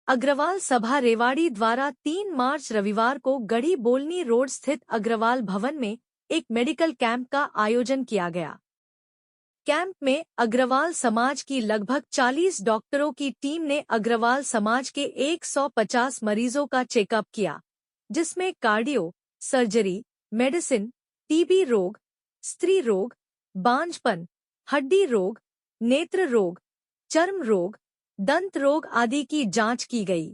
अग्रवाल सभा रेवाड़ी द्वारा 3 मार्च रविवार को गढ़ी बोलनी रोड स्थित अग्रवाल भवन में एक मेडिकल कैंप का आयोजन किया गया। कैंप में अग्रवाल समाज की लगभग 40 डॉक्टरों की टीम ने अग्रवाल समाज के 150 मरीजों का चेकअप किया, जिसमें कार्डियो, सर्जरी, मेडिसिन, टीबी रोग, स्त्री रोग, बांझपन, हड्डी रोग, नेत्र रोग, चर्म रोग, दंत रोग आदि की जांच की गई।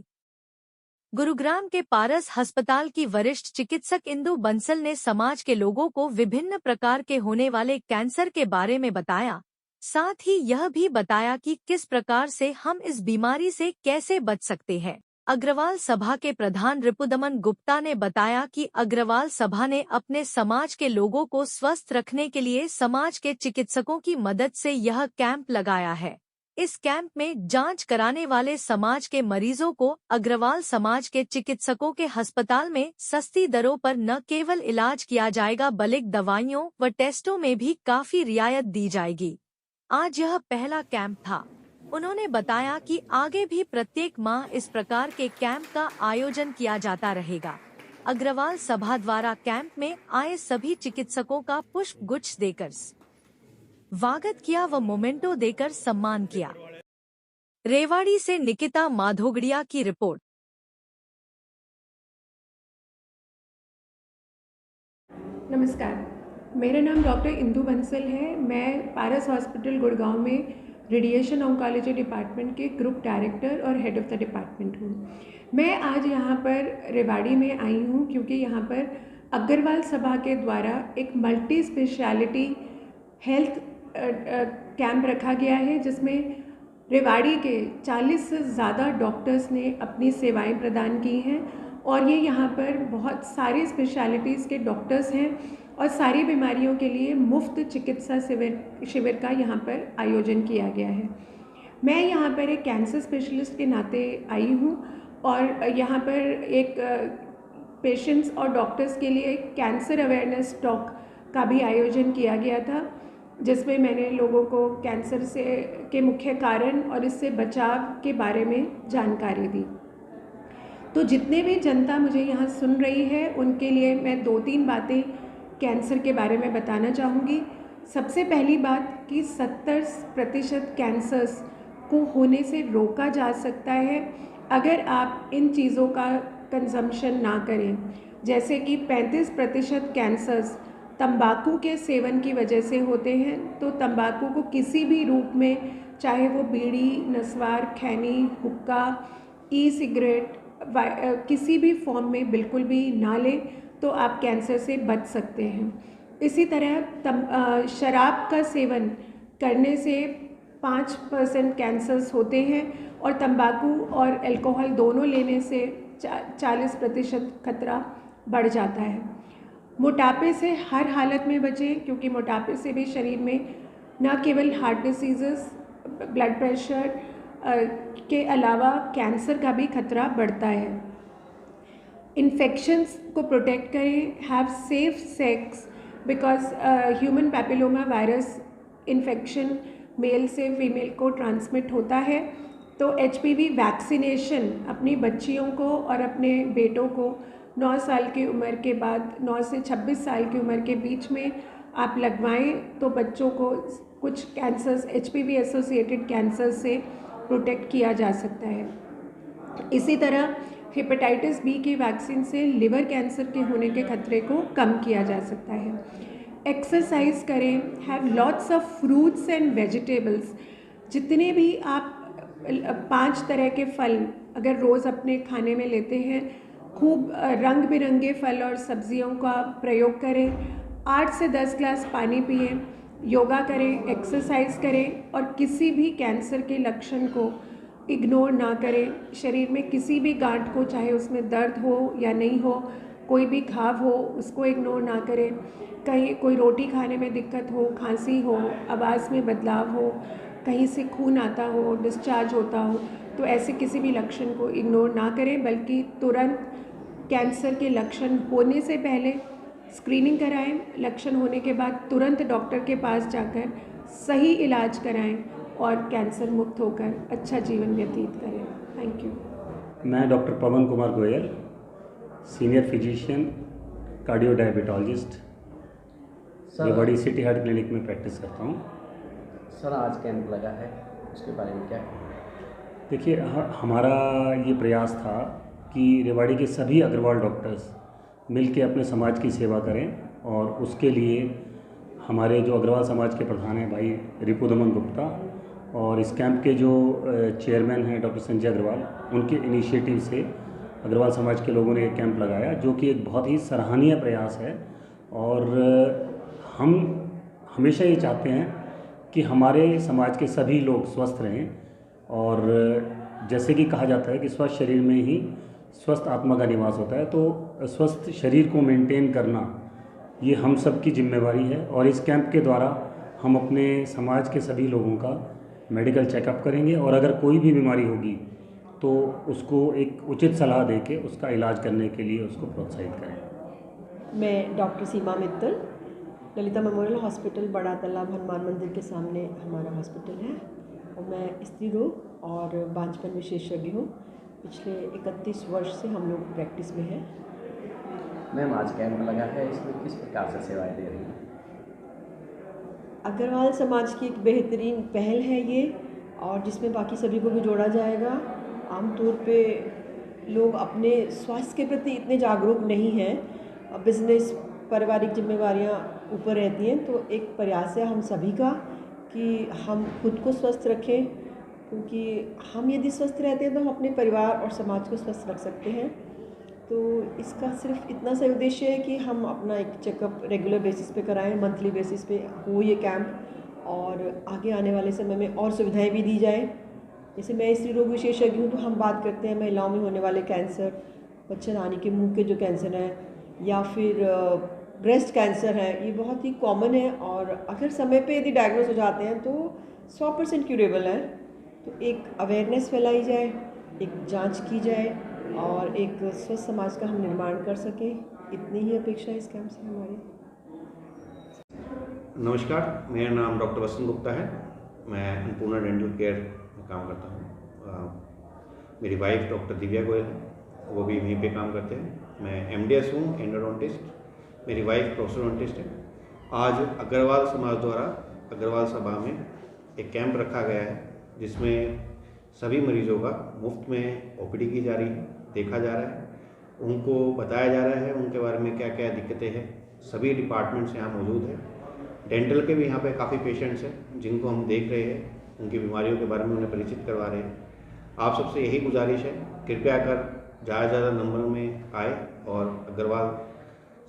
गुरुग्राम के पारस अस्पताल की वरिष्ठ चिकित्सक इंदु बंसल ने समाज के लोगों को विभिन्न प्रकार के होने वाले कैंसर के बारे में बताया। साथ ही यह भी बताया कि किस प्रकार से हम इस बीमारी से कैसे बच सकते हैं। अग्रवाल सभा के प्रधान रिपुदमन गुप्ता ने बताया कि अग्रवाल सभा ने अपने समाज के लोगों को स्वस्थ रखने के लिए समाज के चिकित्सकों की मदद से यह कैंप लगाया है। इस कैंप में जांच कराने वाले समाज के मरीजों को अग्रवाल समाज के चिकित्सकों के अस्पताल में सस्ती दरों पर न केवल इलाज किया जाएगा बल्कि दवाइयों व टेस्टों में भी काफी रियायत दी जाएगी। आज यह पहला कैंप था। उन्होंने बताया कि आगे भी प्रत्येक माह इस प्रकार के कैंप का आयोजन किया जाता रहेगा। अग्रवाल सभा द्वारा कैंप में आए सभी चिकित्सकों का पुष्प गुच्छ देकर स्वागत किया व मोमेंटो देकर सम्मान किया। रेवाड़ी से निकिता माधोगड़िया की रिपोर्ट। नमस्कार, मेरा नाम डॉक्टर इंदु बंसल है। मैं पारस हॉस्पिटल गुड़गांव में रेडिएशन ऑन्कोलॉजी डिपार्टमेंट के ग्रुप डायरेक्टर और हेड ऑफ द डिपार्टमेंट हूँ। मैं आज यहाँ पर रेवाड़ी में आई हूँ क्योंकि यहाँ पर अग्रवाल सभा के द्वारा एक मल्टी स्पेशलिटी हेल्थ कैंप रखा गया है, जिसमें रेवाड़ी के 40 से ज़्यादा डॉक्टर्स ने अपनी सेवाएं प्रदान की हैं और ये यहाँ पर बहुत सारे स्पेशलिटीज़ के डॉक्टर्स हैं और सारी बीमारियों के लिए मुफ्त चिकित्सा शिविर का यहाँ पर आयोजन किया गया है। मैं यहाँ पर एक कैंसर स्पेशलिस्ट के नाते आई हूँ और यहाँ पर एक पेशेंट्स और डॉक्टर्स के लिए कैंसर अवेयरनेस टॉक का भी आयोजन किया गया था, जिसमें मैंने लोगों को कैंसर से के मुख्य कारण और इससे बचाव के बारे में जानकारी दी। तो जितने भी जनता मुझे यहाँ सुन रही है उनके लिए मैं 2-3 बातें कैंसर के बारे में बताना चाहूँगी। सबसे पहली बात कि 70% कैंसर्स को होने से रोका जा सकता है अगर आप इन चीज़ों का कंजम्पशन ना करें। जैसे कि 35% कैंसर्स तंबाकू के सेवन की वजह से होते हैं। तो तंबाकू को किसी भी रूप में, चाहे वो बीड़ी, नस्वार, खैनी, हुक्का, ई सिगरेट, किसी भी फॉर्म में बिल्कुल भी ना लें तो आप कैंसर से बच सकते हैं। इसी तरह शराब का सेवन करने से 5% कैंसर्स होते हैं और तंबाकू और अल्कोहल दोनों लेने से 40% खतरा बढ़ जाता है। मोटापे से हर हालत में बचें, क्योंकि मोटापे से भी शरीर में न केवल हार्ट डिसीज़ेस, ब्लड प्रेशर के अलावा कैंसर का भी खतरा बढ़ता है। इन्फेक्शंस को प्रोटेक्ट करें, have safe sex, because human papilloma virus infection male से फीमेल को ट्रांसमिट होता है। तो HPV वैक्सीनेशन अपनी बच्चियों को और अपने बेटों को 9 साल की उम्र के बाद 9 से 26 साल की उम्र के बीच में आप लगवाएं तो बच्चों को कुछ कैंसर्स, HPV एसोसिएटेड कैंसर से प्रोटेक्ट किया जा सकता है। इसी तरह हेपेटाइटिस बी की वैक्सीन से लिवर कैंसर के होने के खतरे को कम किया जा सकता है। एक्सरसाइज करें, have lots of fruits and vegetables. जितने भी आप 5 तरह के फल अगर रोज़ अपने खाने में लेते हैं, खूब रंग बिरंगे फल और सब्जियों का प्रयोग करें। 8 से 10 ग्लास पानी पिएं, योगा करें, एक्सरसाइज करें और किसी भी कैंसर के लक्षण को इग्नोर ना करें। शरीर में किसी भी गांठ को, चाहे उसमें दर्द हो या नहीं हो, कोई भी घाव हो, उसको इग्नोर ना करें। कहीं कोई रोटी खाने में दिक्कत हो, खांसी हो, आवाज़ में बदलाव हो, कहीं से खून आता हो, डिस्चार्ज होता हो, तो ऐसे किसी भी लक्षण को इग्नोर ना करें, बल्कि तुरंत कैंसर के लक्षण होने से पहले स्क्रीनिंग कराएं। लक्षण होने के बाद तुरंत डॉक्टर के पास जाकर सही इलाज कराएं और कैंसर मुक्त होकर अच्छा जीवन व्यतीत करें। Thank you. मैं doctor Pawan Kumar Goyal, senior physician cardio diabetologist, Rewari city heart clinic में प्रैक्टिस करता हूँ। सर, आज कैंप लगा है, उसके बारे में क्या है? देखिए, हमारा ये प्रयास था कि रेवाड़ी के सभी अग्रवाल डॉक्टर्स मिलके अपने समाज की सेवा करें, और उसके लिए हमारे जो अग्रवाल समाज के प्रधान हैं भाई रिपुदमन गुप्ता, और इस कैंप के जो चेयरमैन हैं डॉक्टर संजय अग्रवाल, उनके इनिशिएटिव से अग्रवाल समाज के लोगों ने एक कैंप लगाया, जो कि एक बहुत ही सराहनीय प्रयास है। और हम हमेशा ये चाहते हैं कि हमारे समाज के सभी लोग स्वस्थ रहें, और जैसे कि कहा जाता है कि स्वस्थ शरीर में ही स्वस्थ आत्मा का निवास होता है, तो स्वस्थ शरीर को मेंटेन करना ये हम सब की जिम्मेवारी है। और इस कैंप के द्वारा हम अपने समाज के सभी लोगों का मेडिकल चेकअप करेंगे, और अगर कोई भी बीमारी होगी तो उसको एक उचित सलाह देके उसका इलाज करने के लिए उसको प्रोत्साहित करें। मैं डॉक्टर सीमा मित्तल, ललिता मेमोरियल हॉस्पिटल, बड़ा तालाब हनुमान मंदिर के सामने हमारा हॉस्पिटल है, और मैं स्त्री रोग और बांझपन विशेषज्ञ हूँ। पिछले 31 वर्ष से हम लोग प्रैक्टिस में हैं। मैम, आज कैंप लगा है, इसमें किस प्रकार से सेवाएं दे रही हैं? अग्रवाल समाज की एक बेहतरीन पहल है ये, और जिसमें बाकी सभी को भी जोड़ा जाएगा। आमतौर पे लोग अपने स्वास्थ्य के प्रति इतने जागरूक नहीं हैं, बिजनेस, पारिवारिक जिम्मेवारियां ऊपर रहती हैं, तो एक प्रयास है हम सभी का कि हम खुद को स्वस्थ रखें, क्योंकि हम यदि स्वस्थ रहते हैं तो हम अपने परिवार और समाज को स्वस्थ रख सकते हैं। तो इसका सिर्फ इतना सा उद्देश्य है कि हम अपना एक चेकअप रेगुलर बेसिस पे कराएं, मंथली बेसिस पे हो ये कैंप, और आगे आने वाले समय में और सुविधाएं भी दी जाएं। जैसे मैं स्त्री रोग विशेषज्ञ हूँ, तो हम बात करते हैं महिलाओं में होने वाले कैंसर, बच्चेदानी के मुंह के जो कैंसर हैं, या फिर ब्रेस्ट कैंसर है, ये बहुत ही कॉमन है, और अगर समय पे यदि डायग्नोज हो जाते हैं तो 100% क्यूरेबल है। तो एक अवेयरनेस फैलाई जाए, एक जांच की जाए, और एक स्वस्थ समाज का हम निर्माण कर सकें, इतनी ही अपेक्षा है इस कैंप से हमारी। नमस्कार, मेरा नाम डॉक्टर वसंत गुप्ता है। मैं अन्नपूर्णा डेंटल केयर में काम करता हूँ। मेरी वाइफ डॉक्टर दिव्या गोयल है, वो भी यहीं पे काम करते हैं। मैं MDS हूँ, एंडोडोंटिस्ट। मेरी वाइफ प्रोस्टोडोंटिस्ट है। आज अग्रवाल समाज द्वारा अग्रवाल सभा में एक कैंप रखा गया है, जिसमें सभी मरीजों का मुफ्त में OPD की जा रही है, देखा जा रहा है, उनको बताया जा रहा है उनके बारे में क्या क्या दिक्कतें हैं। सभी डिपार्टमेंट्स यहाँ मौजूद हैं। डेंटल के भी यहाँ पे काफ़ी पेशेंट्स हैं जिनको हम देख रहे हैं, उनकी बीमारियों के बारे में उन्हें परिचित करवा रहे हैं। आप सबसे यही गुजारिश है, कृपया कर ज़्यादा से ज़्यादा नंबर में आए, और अग्रवाल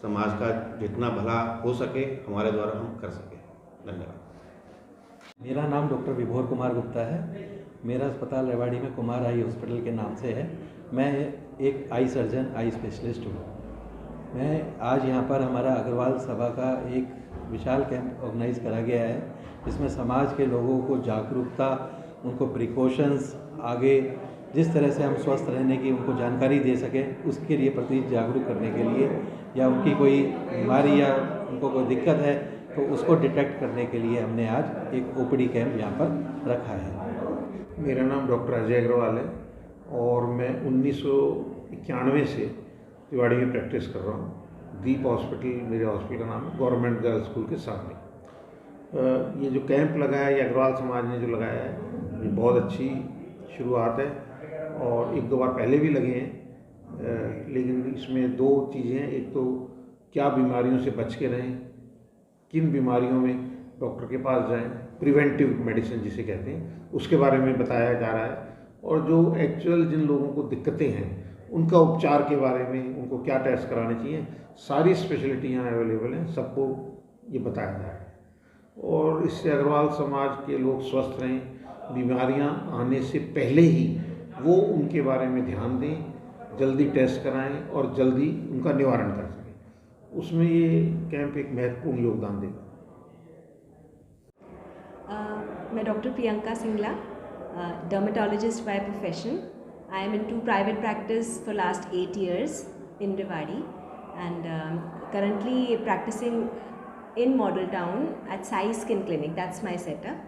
समाज का जितना भला हो सके हमारे द्वारा हम कर सकें। धन्यवाद। मेरा नाम डॉक्टर विभोर कुमार गुप्ता है। मेरा अस्पताल रेवाड़ी में कुमार आई हॉस्पिटल के नाम से है। मैं एक आई सर्जन, आई स्पेशलिस्ट हूँ। मैं आज यहाँ पर हमारा अग्रवाल सभा का एक विशाल कैंप ऑर्गेनाइज करा गया है, जिसमें समाज के लोगों को जागरूकता, उनको प्रिकॉशंस, आगे जिस तरह से हम स्वस्थ रहने की उनको जानकारी दे सकें, उसके लिए प्रति जागरूक करने के लिए, या उनकी कोई बीमारी या उनको कोई दिक्कत है तो उसको डिटेक्ट करने के लिए हमने आज एक OPD कैंप यहाँ पर रखा है। मेरा नाम डॉक्टर अजय अग्रवाल है, और मैं 1991 से रेवाड़ी में प्रैक्टिस कर रहा हूँ। दीप हॉस्पिटल मेरे हॉस्पिटल का नाम है, गवर्नमेंट गर्ल्स स्कूल के सामने। ये जो कैंप लगाया है, ये अग्रवाल समाज ने जो लगाया है, ये बहुत अच्छी शुरुआत है, और 1-2 बार पहले भी लगे हैं। लेकिन इसमें 2 चीज़ें हैं। एक तो क्या बीमारियों से बच के रहें, किन बीमारियों में डॉक्टर के पास जाएं, प्रिवेंटिव मेडिसिन जिसे कहते हैं, उसके बारे में बताया जा रहा है। और जो एक्चुअल जिन लोगों को दिक्कतें हैं, उनका उपचार के बारे में, उनको क्या टेस्ट कराने चाहिए, सारी स्पेशलिटी यहाँ अवेलेबल हैं, सबको ये बताया जा रहा है। और इससे अग्रवाल समाज के लोग स्वस्थ रहें, बीमारियाँ आने से पहले ही वो उनके बारे में ध्यान दें, जल्दी टेस्ट कराएं और जल्दी उनका निवारण कर सकें। उसमें ये कैंप एक महत्वपूर्ण योगदान देगा। मैं doctor Priyanka Singla, dermatologist by profession. I am into private practice for last 8 years in Rewari, and currently practicing in Model Town at Sai Skin Clinic. That's my setup,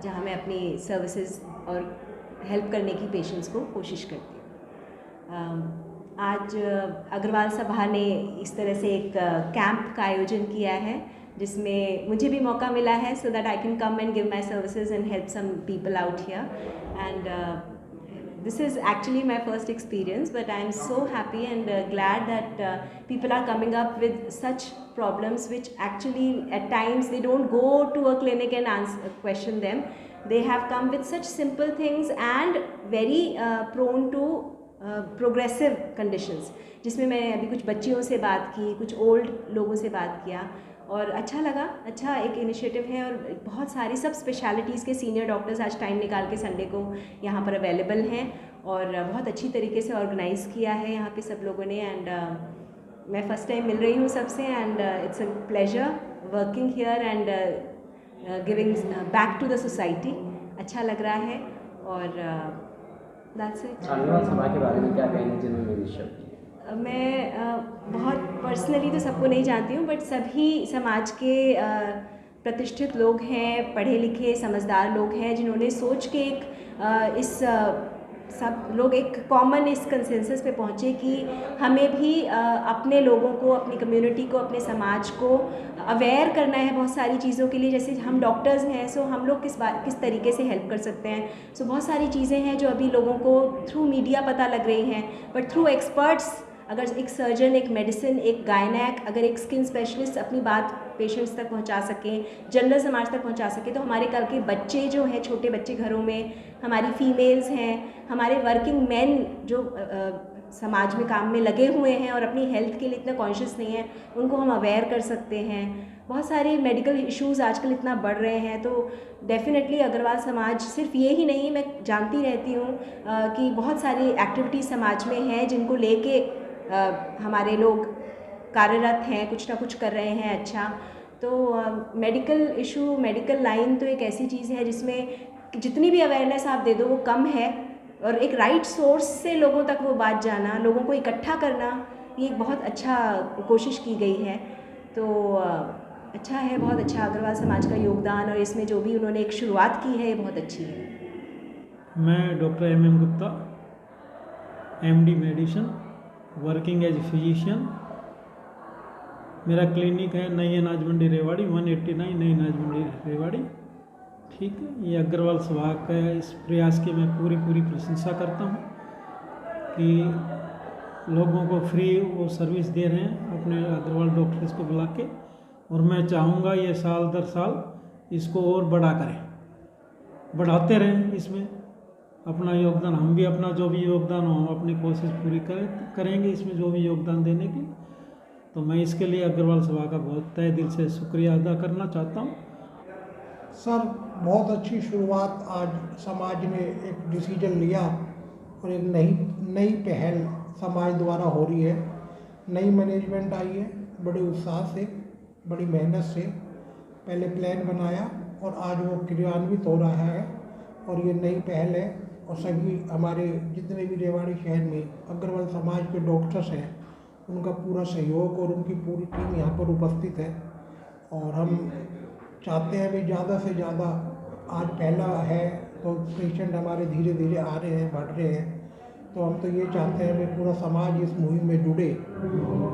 जहाँ मैं अपनी सर्विसेज और हेल्प करने की पेशेंट्स को कोशिश करती हूँ। आज अग्रवाल सभा ने इस तरह से एक कैंप का आयोजन किया है जिसमें मुझे भी मौका मिला है so that I can come and give my services and help some people out here and this is actually my first experience, but I am so happy and glad that people are coming up with such problems which actually at times they don't go to a clinic and question them. They have come with such simple things and very prone to progressive conditions, जिसमें मैं अभी कुछ बच्चियों से बात की, कुछ old लोगों से बात किया और अच्छा लगा। अच्छा एक इनिशिएटिव है और बहुत सारी सब स्पेशलिटीज़ के सीनियर डॉक्टर्स आज टाइम निकाल के संडे को यहाँ पर अवेलेबल हैं और बहुत अच्छी तरीके से ऑर्गेनाइज़ किया है यहाँ पे सब लोगों ने। एंड मैं फ़र्स्ट टाइम मिल रही हूँ सबसे and it's a pleasure working here and giving back to the society. अच्छा लग रहा है और दैट्स इट। अग्रवाल सभा के बारे में क्या कहना जिन्होंने निश्चित? मैं बहुत पर्सनली तो सबको नहीं जानती हूँ, बट सभी समाज के प्रतिष्ठित लोग हैं, पढ़े लिखे समझदार लोग हैं जिन्होंने सोच के एक इस सब लोग एक कॉमन इस कंसेंसस पे पहुँचे कि हमें भी अपने लोगों को, अपनी कम्युनिटी को, अपने समाज को अवेयर करना है बहुत सारी चीज़ों के लिए। जैसे हम डॉक्टर्स हैं सो हम लोग किस तरीके से हेल्प कर सकते हैं। सो बहुत सारी चीज़ें हैं जो अभी लोगों को थ्रू मीडिया पता लग रही हैं, बट थ्रू एक्सपर्ट्स, अगर एक सर्जन, एक मेडिसिन, एक गायनेक, अगर एक स्किन स्पेशलिस्ट अपनी बात पेशेंट्स तक पहुंचा सकें, जनरल समाज तक पहुंचा सके, तो हमारे कल के बच्चे जो हैं, छोटे बच्चे घरों में, हमारी फीमेल्स हैं, हमारे वर्किंग मैन जो समाज में काम में लगे हुए हैं और अपनी हेल्थ के लिए इतना कॉन्शियस नहीं है, उनको हम अवेयर कर सकते हैं। बहुत सारे मेडिकल इश्यूज़ आजकल इतना बढ़ रहे हैं, तो डेफिनेटली अग्रवाल समाज सिर्फ ये ही नहीं, मैं जानती रहती हूँ कि बहुत सारी एक्टिविटीज़ समाज में हैं जिनको लेके हमारे लोग कार्यरत हैं, कुछ ना कुछ कर रहे हैं। अच्छा तो मेडिकल इशू, मेडिकल लाइन तो एक ऐसी चीज़ है जिसमें जितनी भी अवेयरनेस आप दे दो वो कम है, और एक राइट सोर्स से लोगों तक वो बात जाना, लोगों को इकट्ठा करना, ये एक बहुत अच्छा कोशिश की गई है। तो अच्छा है, बहुत अच्छा अग्रवाल समाज का योगदान, और इसमें जो भी उन्होंने एक शुरुआत की है ये बहुत अच्छी है। मैं doctor MM Gupta, MD medicine, working as physician. मेरा क्लिनिक है नई अनाज मंडी रेवाड़ी, 189 नई अनाज मंडी रेवाड़ी। ठीक है, ये अग्रवाल सभा का इस प्रयास की मैं पूरी प्रशंसा करता हूँ कि लोगों को फ्री वो सर्विस दे रहे हैं अपने अग्रवाल डॉक्टर्स को बुला के, और मैं चाहूँगा ये साल दर साल इसको और बढ़ाते रहें, इसमें अपना योगदान, हम भी अपना जो भी योगदान हो हम अपनी कोशिश पूरी करेंगे इसमें जो भी योगदान देने की। तो मैं इसके लिए अग्रवाल सभा का बहुत तहे दिल से शुक्रिया अदा करना चाहता हूँ। सर बहुत अच्छी शुरुआत आज समाज ने एक डिसीजन लिया और एक नई पहल समाज द्वारा हो रही है। नई मैनेजमेंट आई है, बड़े उत्साह से, बड़ी मेहनत से पहले प्लान बनाया और आज वो क्रियान्वित हो रहा है, और ये नई पहल है। और सभी हमारे जितने भी रेवाड़ी शहर में अग्रवाल समाज के डॉक्टर्स हैं उनका पूरा सहयोग और उनकी पूरी टीम यहाँ पर उपस्थित है। और हम चाहते हैं भी ज़्यादा से ज़्यादा, आज पहला है तो पेशेंट हमारे धीरे धीरे आ रहे हैं, बढ़ रहे हैं, तो हम तो ये चाहते हैं कि पूरा समाज इस मुहिम में जुड़े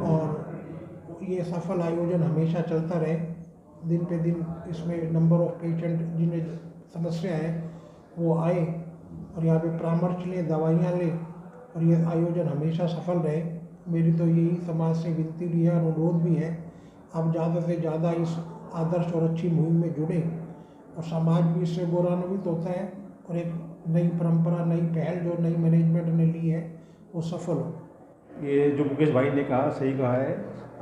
और ये सफल आयोजन हमेशा चलता रहे। दिन पे दिन इसमें नंबर ऑफ पेशेंट जिन्हें समस्या है वो आए और यहाँ पे परामर्श लें, दवाइयाँ लें, और ये आयोजन हमेशा सफल रहे। मेरी तो यही समाज से विनती भी है, अनुरोध भी है, आप ज़्यादा से ज़्यादा इस आदर्श और अच्छी मुहिम में जुड़े और समाज भी इससे गौरवान्वित होता है और एक नई परंपरा, नई पहल जो नई मैनेजमेंट ने ली है वो सफल हो। ये जो मुकेश भाई ने कहा सही कहा है,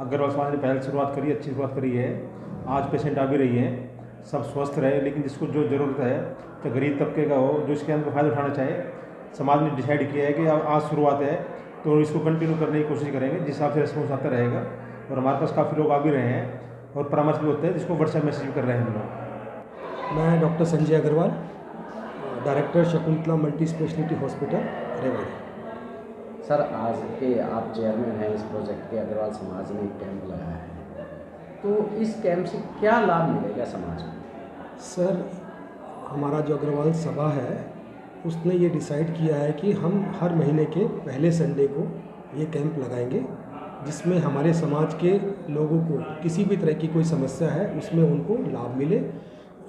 अग्रवाल समाज ने पहल शुरुआत करी, अच्छी शुरुआत करी है। आज पेशेंट आ भी रही हैं, सब स्वस्थ रहे, लेकिन जिसको जो ज़रूरत है, तो गरीब तबके का हो, जो इसके अंदर फ़ायदा उठाना चाहे, समाज ने डिसाइड किया है कि आज शुरुआत है तो इसको कंटिन्यू करने की कोशिश करेंगे, जिस हिसाब से रिस्पॉन्स आता रहेगा। और हमारे पास काफ़ी लोग आ भी रहे हैं और परामर्श भी होते हैं, जिसको व्हाट्सएप मैसेज भी कर रहे हैं हम लोग। मैं doctor Sanjay Agrawal, director Shakuntala multi speciality hospital Rewari. Sir आज के आप चेयरमैन हैं इस प्रोजेक्ट के, अग्रवाल समाज ने एक कैंप लगाया है, तो इस कैंप से क्या लाभ मिलेगा समाज को? सर हमारा जो अग्रवाल सभा है उसने ये डिसाइड किया है कि हम हर महीने के पहले संडे को ये कैंप लगाएंगे, जिसमें हमारे समाज के लोगों को किसी भी तरह की कोई समस्या है उसमें उनको लाभ मिले।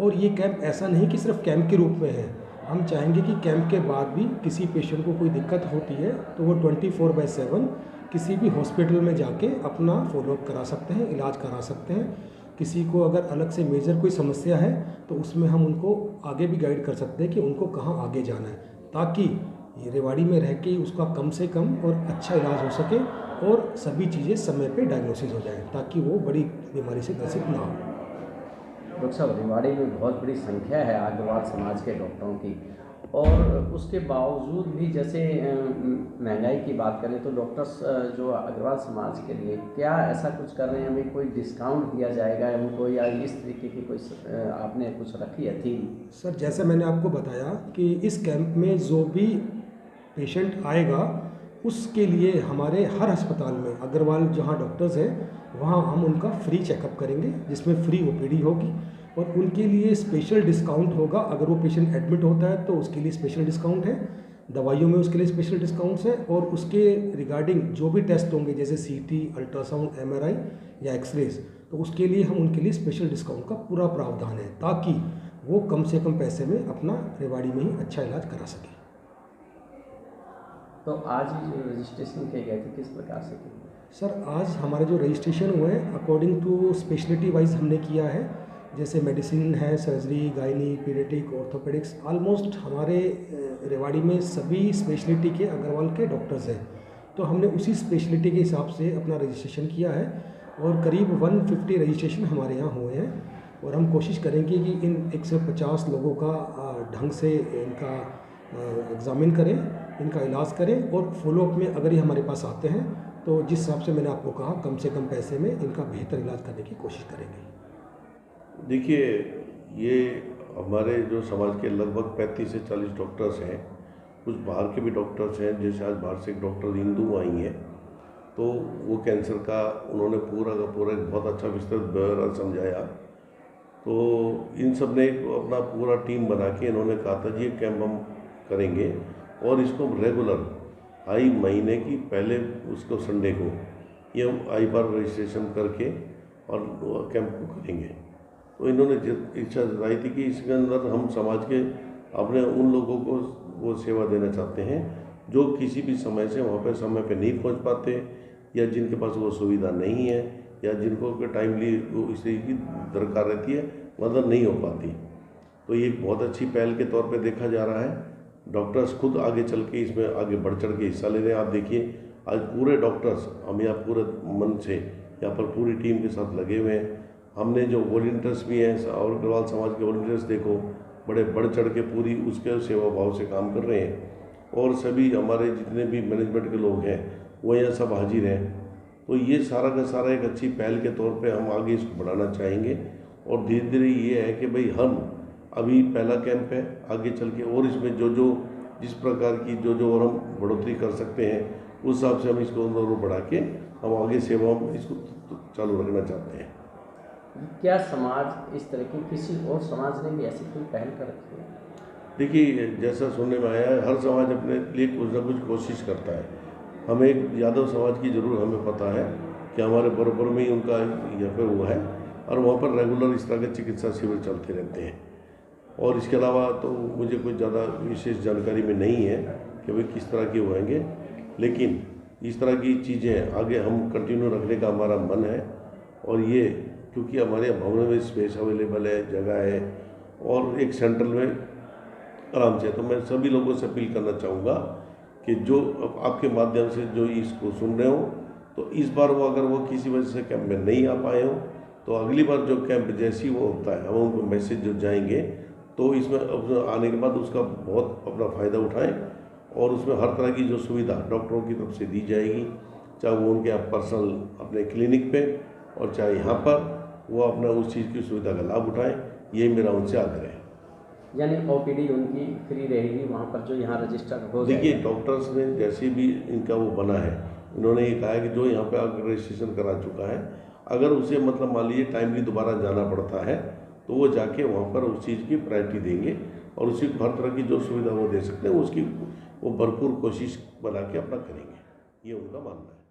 और ये कैंप ऐसा नहीं कि सिर्फ कैंप के रूप में है, हम चाहेंगे कि कैंप के बाद भी किसी पेशेंट को कोई दिक्कत होती है तो वो 24/7 किसी भी हॉस्पिटल में जाके अपना फॉलोअप करा सकते हैं, इलाज करा सकते हैं। किसी को अगर अलग से मेजर कोई समस्या है तो उसमें हम उनको आगे भी गाइड कर सकते हैं कि उनको कहाँ आगे जाना है, ताकि ये रेवाड़ी में रह के उसका कम से कम और अच्छा इलाज हो सके और सभी चीज़ें समय पे डायग्नोसिस हो जाए, ताकि वो बड़ी बीमारी से ग्रसित ना हो। डॉक्टर साहब, रेवाड़ी में बहुत बड़ी संख्या है अग्रवाल समाज के डॉक्टरों की, और उसके बावजूद भी जैसे महंगाई की बात करें तो डॉक्टर्स जो अग्रवाल समाज के लिए क्या ऐसा कुछ कर रहे हैं, हमें कोई डिस्काउंट दिया जाएगा उनको, या इस तरीके की कोई आपने कुछ रखी है थीम? सर, जैसे मैंने आपको बताया कि इस कैंप में जो भी पेशेंट आएगा उसके लिए हमारे हर अस्पताल में अग्रवाल जहाँ डॉक्टर्स हैं वहाँ हम उनका फ्री चेकअप करेंगे, जिसमें फ्री OPD होगी और उनके लिए स्पेशल डिस्काउंट होगा। अगर वो पेशेंट एडमिट होता है तो उसके लिए स्पेशल डिस्काउंट है, दवाइयों में उसके लिए स्पेशल डिस्काउंट्स हैं, और उसके रिगार्डिंग जो भी टेस्ट होंगे जैसे CT, अल्ट्रासाउंड, MRI या एक्सरेज, तो उसके लिए हम उनके लिए स्पेशल डिस्काउंट का पूरा प्रावधान है, ताकि वो कम से कम पैसे में अपना रेवाड़ी में ही अच्छा इलाज करा सके। तो आज जो रजिस्ट्रेशन किए गए थे किस प्रकार से किए? सर, आज हमारे जो रजिस्ट्रेशन हुए हैं अकॉर्डिंग टू स्पेशलिटी वाइज हमने किया है, जैसे मेडिसिन है, surgery, gynae, paediatric, orthopaedics, almost हमारे रेवाड़ी में सभी स्पेशलिटी के अग्रवाल के डॉक्टर्स हैं, तो हमने उसी स्पेशलिटी के हिसाब से अपना रजिस्ट्रेशन किया है और करीब 150 रजिस्ट्रेशन हमारे यहाँ हुए हैं। और हम कोशिश करेंगे कि इन 150 लोगों का ढंग से इनका एग्ज़ामिन करें, इनका इलाज करें, और फॉलोअप में अगर ये हमारे पास आते हैं तो जिस हिसाब से मैंने आपको कहा कम से कम पैसे में इनका बेहतर इलाज करने की कोशिश करेंगे। देखिए, ये हमारे जो समाज के लगभग 35 से 40 डॉक्टर्स हैं, कुछ बाहर के भी डॉक्टर्स हैं, जैसे आज बाहर से एक डॉक्टर इंदू आई हैं, तो वो कैंसर का उन्होंने पूरा का पूरा एक बहुत अच्छा विस्तृत ब्यौरा समझाया। तो इन सब ने अपना पूरा टीम बना के इन्होंने कहा था जी ये कैंप हम करेंगे और इसको रेगुलर आई महीने की पहले उसको संडे को ये हम आई बार रजिस्ट्रेशन करके और कैंप को करेंगे। तो इन्होंने इच्छा जताई थी कि इसके अंदर हम समाज के अपने उन लोगों को वो सेवा देना चाहते हैं जो किसी भी समय से वहाँ पर समय पे नहीं पहुँच पाते, या जिनके पास वो सुविधा नहीं है, या जिनको टाइमली वो इसी की दरकार रहती है, मदद नहीं हो पाती। तो ये एक बहुत अच्छी पहल के तौर पे देखा जा रहा है। डॉक्टर्स खुद आगे चल के इसमें आगे बढ़ चढ़ के हिस्सा ले रहे हैं। आप देखिए आज पूरे डॉक्टर्स हम यहाँ पूरे मन से यहाँ पर पूरी टीम के साथ लगे हुए हैं। हमने जो वॉलंटियर्स भी हैं और अग्रवाल समाज के वॉलंटियर्स देखो बड़े बढ़ चढ़ के पूरी उसके सेवा भाव से काम कर रहे हैं, और सभी हमारे जितने भी मैनेजमेंट के लोग हैं वो यहाँ सब हाजिर हैं। तो ये सारा का सारा एक अच्छी पहल के तौर पे हम आगे इसको बढ़ाना चाहेंगे, और धीरे धीरे ये है कि भाई हम अभी पहला कैंप है, आगे चल के और इसमें जो जो जिस प्रकार की जो और हम बढ़ोतरी कर सकते हैं उस हिसाब से हम इसको और बढ़ा के हम आगे सेवा में इसको चालू रखना चाहते हैं। क्या समाज इस तरह की किसी और समाज ने भी ऐसी कोई पहल कर रखी है? देखिए, जैसा सुनने में आया है हर समाज अपने लिए कुछ ना कुछ कोशिश करता है। हमें एक यादव समाज की ज़रूर हमें पता है कि हमारे बराबर में ही उनका यहाँ पे हुआ है, और वहाँ पर रेगुलर इस तरह के चिकित्सा शिविर चलते रहते हैं। और इसके अलावा तो मुझे कुछ ज़्यादा विशेष जानकारी में नहीं है कि भाई किस तरह के होंगे, लेकिन इस तरह की चीज़ें आगे हम कंटिन्यू रखने का हमारा मन है। और ये क्योंकि हमारे भवन में स्पेस अवेलेबल है, जगह है, और एक सेंट्रल में आराम से, तो मैं सभी लोगों से अपील करना चाहूँगा कि जो आपके माध्यम से जो इसको सुन रहे हो, तो इस बार वो अगर वो किसी वजह से कैंप में नहीं आ पाए हो तो अगली बार जो कैंप जैसी वो होता है हम उनको मैसेज जो जाएंगे तो इसमें आने के बाद उसका बहुत अपना फ़ायदा उठाएं, और उसमें हर तरह की जो सुविधा डॉक्टरों की तरफ से दी जाएगी, चाहे वो उनके पर्सनल अपने क्लिनिक पे और चाहे यहाँ पर वो अपना उस चीज़ की सुविधा का लाभ उठाएं। ये मेरा उनसे आग्रह है। यानी OPD उनकी फ्री रहेगी वहाँ पर जो यहाँ रजिस्टर हो? देखिए, डॉक्टर्स ने जैसे भी इनका वो बना है, उन्होंने ये कहा है कि जो यहाँ पे आकर रजिस्ट्रेशन करा चुका है, अगर उसे मतलब मान लीजिए टाइमली दोबारा जाना पड़ता है तो वो जाके वहाँ पर उस चीज़ की प्रायोरिटी देंगे, और उसी को हर तरह की जो सुविधा वो दे सकते हैं उसकी वो भरपूर कोशिश बना के अपना करेंगे, ये उनका मानना है।